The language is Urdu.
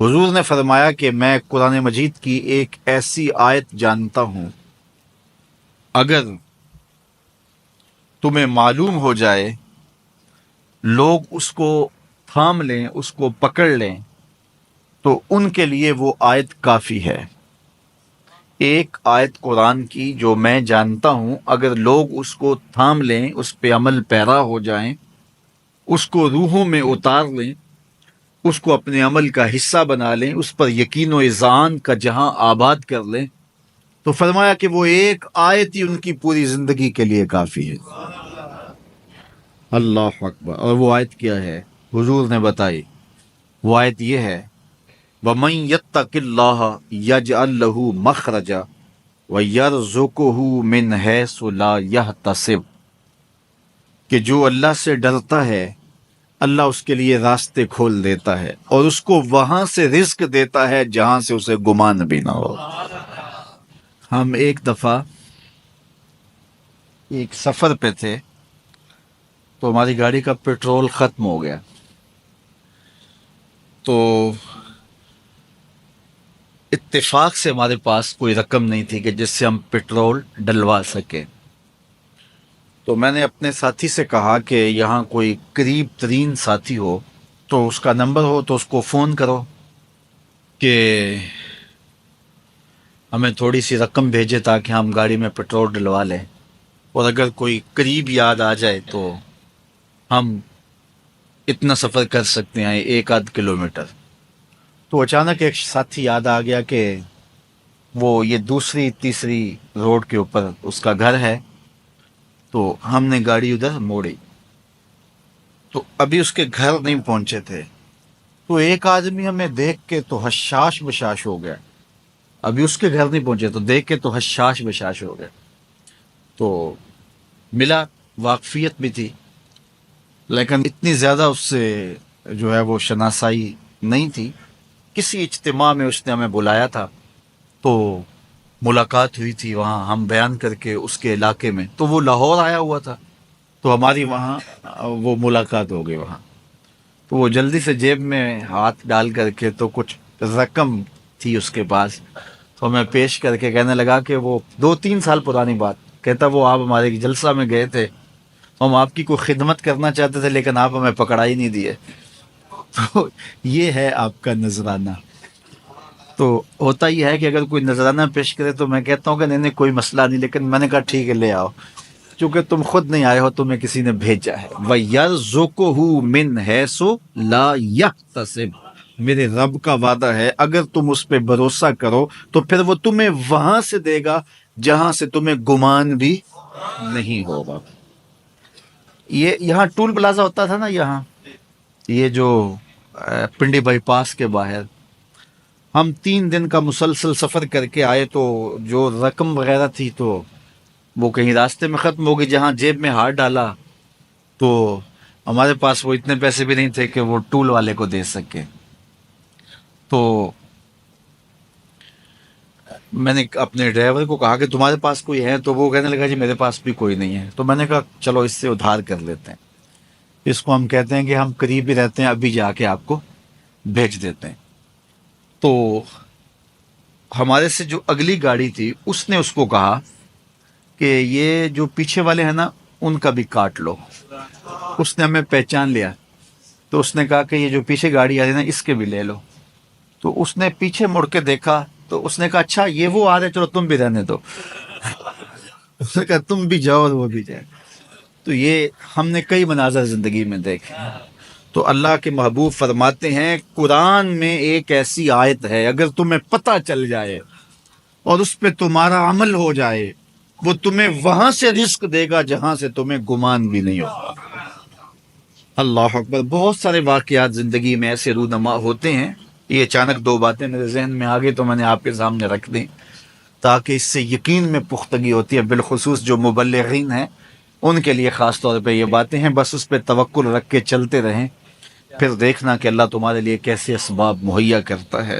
حضور نے فرمایا کہ میں قرآن مجید کی ایک ایسی آیت جانتا ہوں، اگر تمہیں معلوم ہو جائے، لوگ اس کو تھام لیں، اس کو پکڑ لیں، تو ان کے لیے وہ آیت کافی ہے۔ ایک آیت قرآن کی جو میں جانتا ہوں، اگر لوگ اس کو تھام لیں، اس پہ عمل پیرا ہو جائیں، اس کو روحوں میں اتار لیں، اس کو اپنے عمل کا حصہ بنا لیں، اس پر یقین و اذعان کا جہاں آباد کر لیں، تو فرمایا کہ وہ ایک آیت ہی ان کی پوری زندگی کے لیے کافی ہے۔ اللہ اکبر۔ اور وہ آیت کیا ہے؟ حضور نے بتائی، وہ آیت یہ ہے، وَمَن يَتَّقِ اللَّهَ يَجْعَل لَّهُ مَخْرَجًا وَيَرْزُقْهُ مِنْ حَيْثُ لَا يَحْتَسِبُ، کہ جو اللہ سے ڈرتا ہے اللہ اس کے لیے راستے کھول دیتا ہے اور اس کو وہاں سے رزق دیتا ہے جہاں سے اسے گمان بھی نہ ہو۔ ہم ایک دفعہ ایک سفر پہ تھے تو ہماری گاڑی کا پیٹرول ختم ہو گیا، تو اتفاق سے ہمارے پاس کوئی رقم نہیں تھی کہ جس سے ہم پیٹرول ڈلوا سکیں۔ تو میں نے اپنے ساتھی سے کہا کہ یہاں کوئی قریب ترین ساتھی ہو تو اس کا نمبر ہو تو اس کو فون کرو کہ ہمیں تھوڑی سی رقم بھیجے تاکہ ہم گاڑی میں پیٹرول ڈلوا لیں، اور اگر کوئی قریب یاد آ جائے تو ہم اتنا سفر کر سکتے ہیں، 1-8 کلومیٹر۔ تو اچانک ایک ساتھی یاد آ گیا کہ وہ یہ دوسری تیسری روڈ کے اوپر اس کا گھر ہے، تو ہم نے گاڑی ادھر موڑی، تو ابھی اس کے گھر نہیں پہنچے تھے، تو ایک آدمی ہمیں دیکھ کے تو حشاش بشاش ہو گیا۔ ابھی اس کے گھر نہیں پہنچے تو دیکھ کے تو حشاش بشاش ہو گیا۔ تو ملا، واقفیت بھی تھی، لیکن اتنی زیادہ اس سے جو ہے وہ شناسائی نہیں تھی۔ کسی اجتماع میں اس نے ہمیں بلایا تھا تو ملاقات ہوئی تھی وہاں، ہم بیان کر کے اس کے علاقے میں، تو وہ لاہور آیا ہوا تھا، تو ہماری وہاں وہ ملاقات ہو گئی وہاں۔ تو وہ جلدی سے جیب میں ہاتھ ڈال کر کے تو کچھ رقم تھی اس کے پاس، تو میں پیش کر کے کہنے لگا کہ وہ 2-3 سال پرانی بات، کہتا وہ آپ ہمارے جلسہ میں گئے تھے، ہم آپ کی کوئی خدمت کرنا چاہتے تھے لیکن آپ ہمیں پکڑا ہی نہیں دیے۔ تو یہ ہے آپ کا نذرانہ۔ تو ہوتا یہ ہے کہ اگر کوئی نذرانہ پیش کرے تو میں کہتا ہوں کہ نہیں کوئی مسئلہ نہیں، لیکن میں نے کہا ٹھیک ہے لے آؤ، چونکہ تم خود نہیں آئے ہو، تمہیں کسی نے بھیجا ہے۔ وَيَرْزُقُهُ مِنْ حَيْثُ لَا يَحْتَسِبُ، میرے رب کا وعدہ ہے اگر تم اس پہ بھروسہ کرو تو پھر وہ تمہیں وہاں سے دے گا جہاں سے تمہیں گمان بھی نہیں ہوگا۔ یہ یہاں ٹول پلازا ہوتا تھا نا، یہاں یہ جو پنڈی بائی پاس کے باہر، ہم 3 دن کا مسلسل سفر کر کے آئے، تو جو رقم وغیرہ تھی تو وہ کہیں راستے میں ختم ہو گئی۔ جہاں جیب میں ہاتھ ڈالا تو ہمارے پاس وہ اتنے پیسے بھی نہیں تھے کہ وہ ٹول والے کو دے سکے۔ تو میں نے اپنے ڈرائیور کو کہا کہ تمہارے پاس کوئی ہے، تو وہ کہنے لگا جی میرے پاس بھی کوئی نہیں ہے۔ تو میں نے کہا چلو اس سے ادھار کر لیتے ہیں، اس کو ہم کہتے ہیں کہ ہم قریب ہی رہتے ہیں، ابھی جا کے آپ کو بھیج دیتے ہیں۔ تو ہمارے سے جو اگلی گاڑی تھی اس نے اس کو کہا کہ یہ جو پیچھے والے ہیں نا ان کا بھی کاٹ لو۔ اس نے ہمیں پہچان لیا، تو اس نے کہا کہ یہ جو پیچھے گاڑی آ رہی ہے نا اس کے بھی لے لو۔ تو اس نے پیچھے مڑ کے دیکھا تو اس نے کہا اچھا یہ وہ آ رہے، چلو تم بھی رہنے دو۔ اس نے کہا تم بھی جاؤ اور وہ بھی جائے۔ تو یہ ہم نے کئی مناظر زندگی میں دیکھے۔ تو اللہ کے محبوب فرماتے ہیں قرآن میں ایک ایسی آیت ہے، اگر تمہیں پتہ چل جائے اور اس پہ تمہارا عمل ہو جائے، وہ تمہیں وہاں سے رزق دے گا جہاں سے تمہیں گمان بھی نہیں ہوگا۔ اللہ اکبر۔ بہت سارے واقعات زندگی میں ایسے رونما ہوتے ہیں۔ یہ اچانک 2 باتیں میرے ذہن میں آ گئی تو میں نے آپ کے سامنے رکھ دی تاکہ اس سے یقین میں پختگی ہوتی ہے، بالخصوص جو مبلغین ہیں ان کے لیے خاص طور پہ یہ باتیں ہیں۔ بس اس پہ توکل رکھ کے چلتے رہیں، پھر دیکھنا کہ اللہ تمہارے لیے کیسے اسباب مہیا کرتا ہے۔